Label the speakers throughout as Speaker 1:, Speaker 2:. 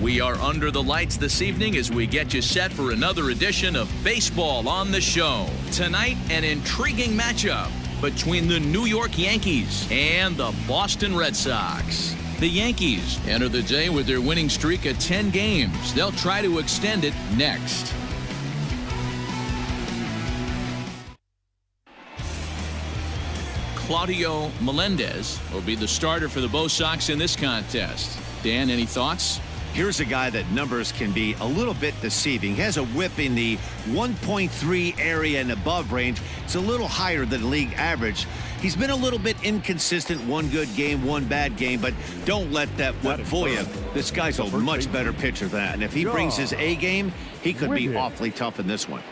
Speaker 1: We are under the lights this evening as we get you set for another edition of Baseball on the Show. Tonight, an intriguing matchup between the New York Yankees and the Boston Red Sox. The Yankees enter the day with their winning streak of 10 games. They'll try to extend it next. Claudio Melendez will be the starter for the Bo Sox in this contest. Dan, any thoughts?
Speaker 2: Here's a guy that numbers can be a little bit deceiving. He has a whip in the 1.3 area and above range. It's a little higher than league average. He's been a little bit inconsistent. One good game, one bad game, but don't let that whip fool you. This guy's a much better pitcher than that. And if he brings his A game, he could be awfully tough in this one.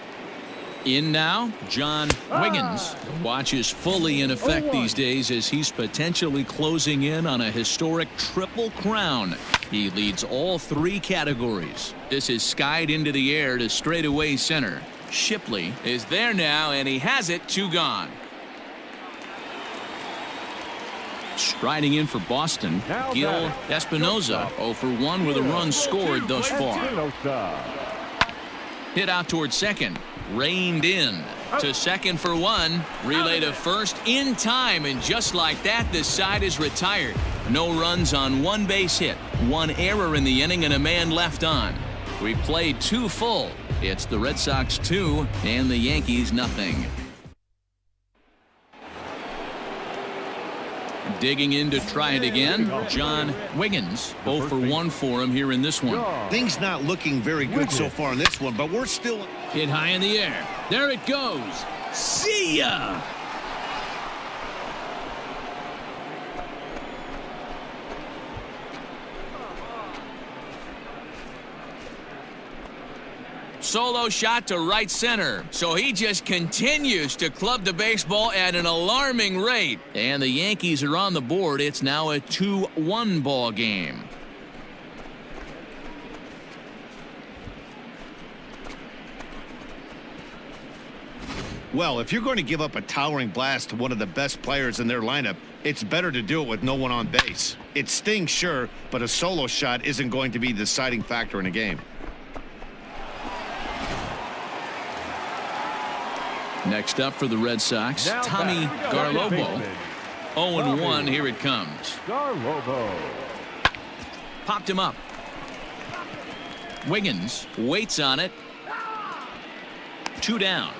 Speaker 1: In now, John Wiggins. The watch is fully in effect these days as he's potentially closing in on a historic triple crown. He leads all three categories. This is skied into the air to straightaway center. Shipley is there now, and he has it, 2 gone. Striding in for Boston, Gil Espinoza, 0 for 1 with a run scored thus far. Hit out towards second. Reined in to second for 1. Relay to first in time, and just like that, this side is retired. No runs on 1 base hit, 1 error in the inning, and a man left on. We played 2 full. It's the Red Sox 2 and the Yankees nothing. Digging in to try it again, John Wiggins. 0 for 1 for him here in this one.
Speaker 2: Things not looking very good so far in this one, but we're still
Speaker 1: hit high in the air. There it goes. See ya. Solo shot to right center. So he just continues to club the baseball at an alarming rate. And the Yankees are on the board. It's now a 2-1 ball game.
Speaker 2: Well, if you're going to give up a towering blast to one of the best players in their lineup, it's better to do it with no one on base. It stings, sure, but a solo shot isn't going to be the deciding factor in a game.
Speaker 1: Next up for the Red Sox, Tommy Garlobo. 0-1, here it comes. Popped him up. Wiggins waits on it. 2 down.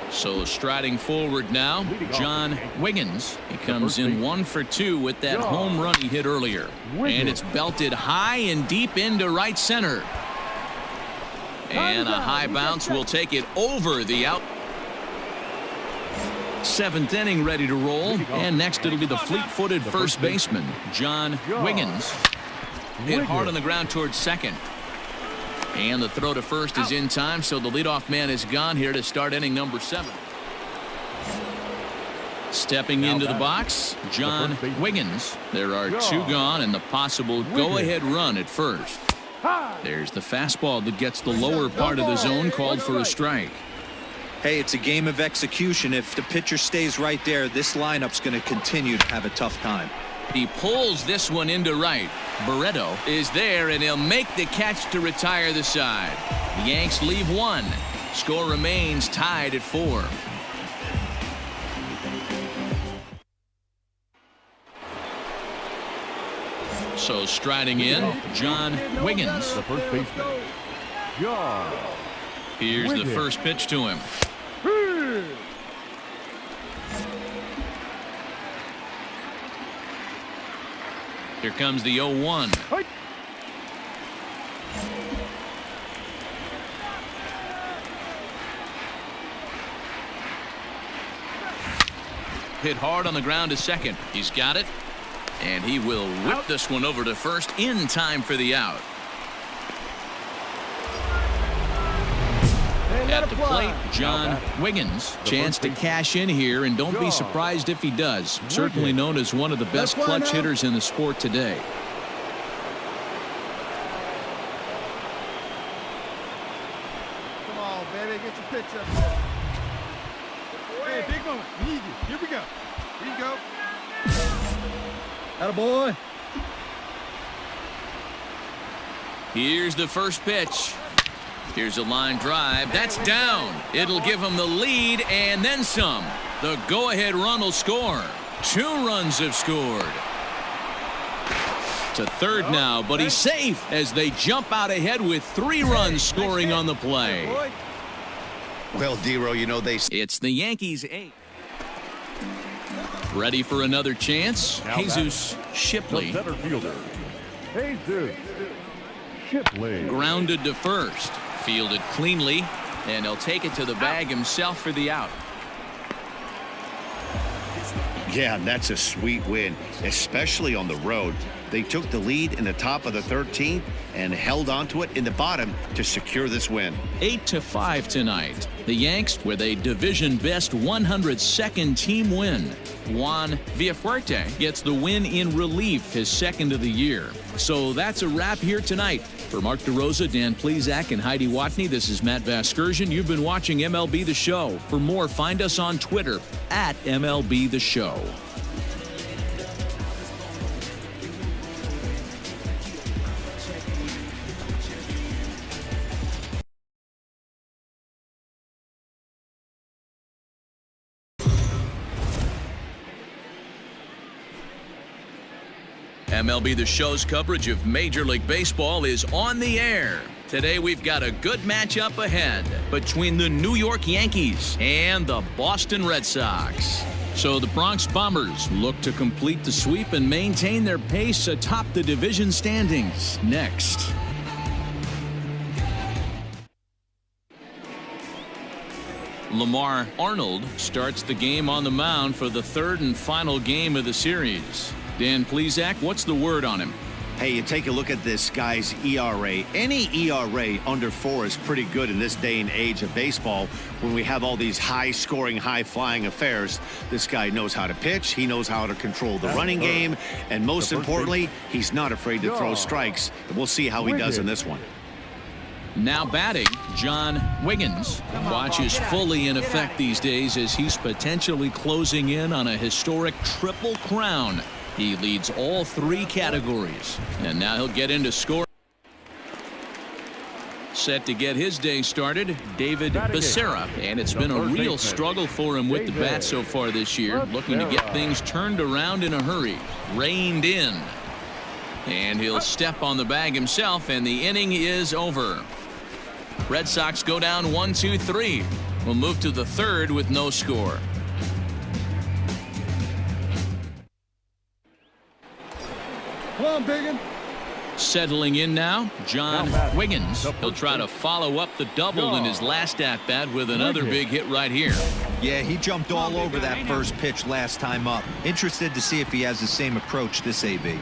Speaker 1: So striding forward now, John Wiggins. He comes in 1 for 2 with that home run he hit earlier. And it's belted high and deep into right center. And a high bounce will take it over the out. 7th inning ready to roll. And next it'll be the fleet-footed first baseman, John Wiggins. Hit hard on the ground towards second. And the throw to first is in time, so the leadoff man is gone here to start inning number 7. Stepping into the box, John Wiggins. There are 2 gone and the possible go-ahead run at first. There's the fastball that gets the lower part of the zone, called for a strike.
Speaker 3: Hey, it's a game of execution. If the pitcher stays right there, this lineup's going to continue to have a tough time.
Speaker 1: He pulls this one into right. Barreto is there, and he'll make the catch to retire the side. The Yanks leave 1. Score remains tied at 4. So striding in, John Wiggins.
Speaker 4: The first baseman, John.
Speaker 1: Here's the first pitch to him. Here comes the 0-1. Hit hard on the ground to second. He's got it. And he will whip this one over to first in time for the out. At the plate, John Wiggins. Chance to cash in here, and don't be surprised if he does. Certainly known as one of the best clutch hitters in the sport today.
Speaker 5: Come on, baby, get your pitch up there. Hey, big one. We need you. Here we go. Here you go. Attaboy.
Speaker 1: Here's the first pitch. Here's a line drive. That's down. It'll give him the lead and then some. The go-ahead run will score. 2 runs have scored. To third now, but he's safe as they jump out ahead with 3 runs scoring on the play.
Speaker 2: Well, Dero, you know
Speaker 1: It's the Yankees' 8. Ready for another chance? Jesus Shipley.
Speaker 4: The center fielder, Jesus Shipley.
Speaker 1: Grounded to first. Fielded cleanly, and he'll take it to the bag himself for the out.
Speaker 2: Yeah, that's a sweet win, especially on the road. They took the lead in the top of the 13th and held onto it in the bottom to secure this win.
Speaker 1: 8-5 tonight. The Yanks with a division-best 102nd team win. Juan Villafuerte gets the win in relief, his 2nd of the year. So that's a wrap here tonight. For Mark DeRosa, Dan Plesac, and Heidi Watney, this is Matt Vasgersian. You've been watching MLB The Show. For more, find us on Twitter at MLB The Show. MLB The Show's coverage of Major League Baseball is on the air. Today we've got a good matchup ahead between the New York Yankees and the Boston Red Sox. So the Bronx Bombers look to complete the sweep and maintain their pace atop the division standings. Next. Lamar Arnold starts the game on the mound for the 3rd and final game of the series. Dan Plesac, what's the word on him?
Speaker 2: Hey, you take a look at this guy's ERA. Any ERA under 4 is pretty good in this day and age of baseball when we have all these high-scoring, high-flying affairs. This guy knows how to pitch. He knows how to control the running game. And most importantly, he's not afraid to throw strikes. We'll see how he does in this one.
Speaker 1: Now batting, John Wiggins. Watch is fully in effect these days as he's potentially closing in on a historic triple crown. He leads all 3 categories, and now he'll get into score. Set to get his day started, David Becerra, and it's been a real struggle for him with the bat so far this year, looking to get things turned around in a hurry. Reined in, and he'll step on the bag himself, and the inning is over. Red Sox go down 1-2-3. We'll move to the 3rd with no score.
Speaker 5: Come on, Biggin.
Speaker 1: Settling in now, John Wiggins. He'll try to follow up the double in his last at-bat with another big hit right here.
Speaker 3: Yeah, he jumped all over that first pitch last time up. Interested to see if he has the same approach this AB.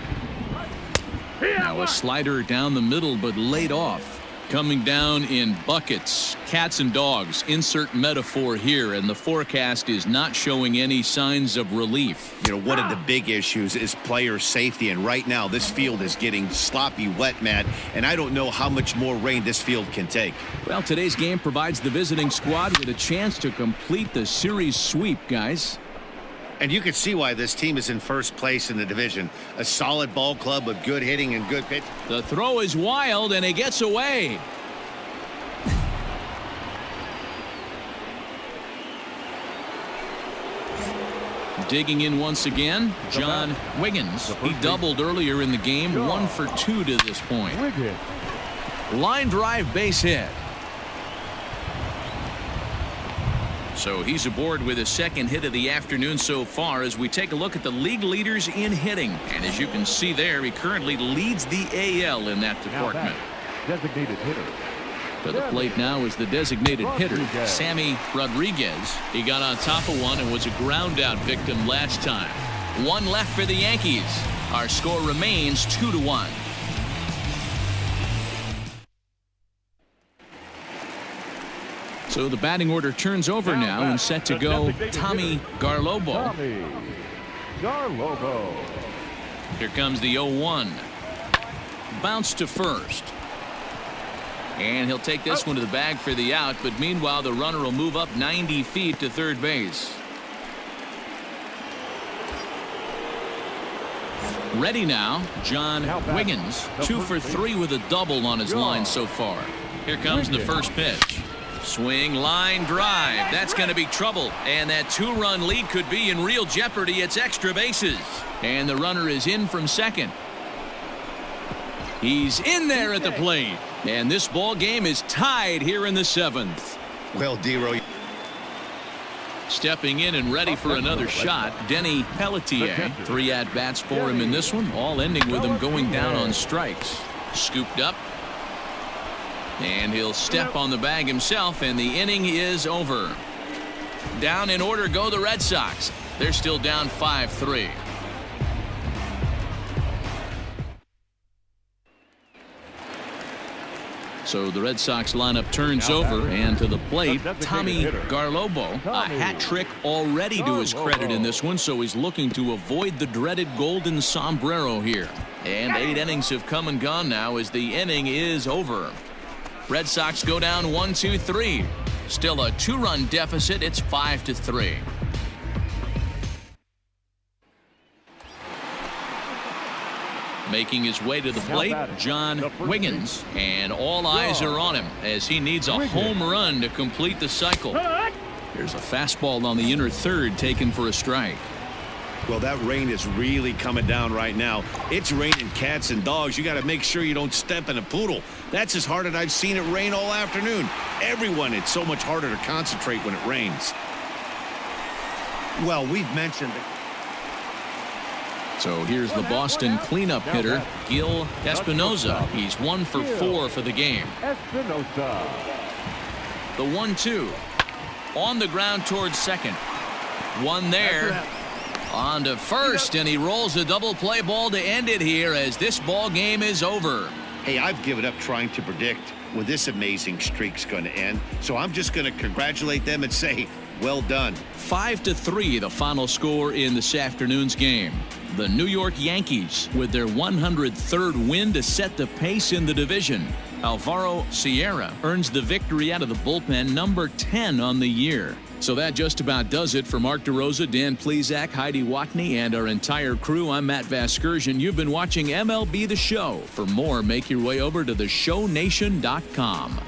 Speaker 1: Now a slider down the middle, but laid off. Coming down in buckets, cats and dogs, insert metaphor here, and the forecast is not showing any signs of relief.
Speaker 2: You know, one of the big issues is player safety, and right now this field is getting sloppy wet, Matt, and I don't know how much more rain this field can take.
Speaker 1: Well, today's game provides the visiting squad with a chance to complete the series sweep, guys.
Speaker 2: And you can see why this team is in first place in the division. A solid ball club with good hitting and good pitch.
Speaker 1: The throw is wild, and it gets away. Digging in once again, John Wiggins. He doubled earlier in the game, 1 for 2 to this point. Line drive, base hit. So he's aboard with his 2nd hit of the afternoon so far as we take a look at the league leaders in hitting. And as you can see there, he currently leads the AL in that department.
Speaker 4: Designated hitter.
Speaker 1: To the plate now is the designated hitter, Sammy Rodriguez. He got on top of one and was a ground out victim last time. 1 left for the Yankees. Our score remains 2-1. So the batting order turns over now and set to go Tommy Garlobo. Here comes the 0-1. Bounce to first. And he'll take this one to the bag for the out, but meanwhile the runner will move up 90 feet to third base. Ready now, John Wiggins. 2 for 3 with a double on his line so far. Here comes the first pitch. Swing, line, drive. That's going to be trouble. And that 2-run lead could be in real jeopardy. It's extra bases. And the runner is in from second. He's in there at the plate. And this ball game is tied here in the 7th.
Speaker 2: Well, D-Roy.
Speaker 1: Stepping in and ready for another shot, Denny Pelletier. 3 at-bats for him in this one, all ending with him going down on strikes. Scooped up. And he'll step on the bag himself, and the inning is over. Down in order go the Red Sox. They're still down 5-3. So the Red Sox lineup turns over, and to the plate, Tommy Garlobo. A hat trick already to his credit in this one, so he's looking to avoid the dreaded golden sombrero here. And 8 innings have come and gone now as the inning is over. Red Sox go down 1-2-3. Still a 2-run deficit. It's 5-3. Making his way to the plate, John Wiggins, and all eyes are on him as he needs a home run to complete the cycle. There's a fastball on the inner third taken for a strike.
Speaker 2: Well, that rain is really coming down right now. It's raining cats and dogs. You got to make sure you don't step in a poodle. That's as hard as I've seen it rain all afternoon. Everyone, it's so much harder to concentrate when it rains. Well, we've mentioned it.
Speaker 1: So here's the Boston cleanup hitter, Gil Espinosa. He's 1 for 4 for the game.
Speaker 4: Espinosa.
Speaker 1: The 1-2. On the ground towards second. One there. On to first, and he rolls a double play ball to end it here as this ball game is over.
Speaker 2: Hey, I've given up trying to predict when this amazing streak's going to end, so I'm just going to congratulate them and say, well done.
Speaker 1: 5-3 the final score in this afternoon's game. The New York Yankees with their 103rd win to set the pace in the division. Alvaro Sierra earns the victory out of the bullpen, number 10 on the year. So that just about does it for Mark DeRosa, Dan Plesac, Heidi Watney, and our entire crew. I'm Matt Vasgersian. You've been watching MLB The Show. For more, make your way over to theshownation.com.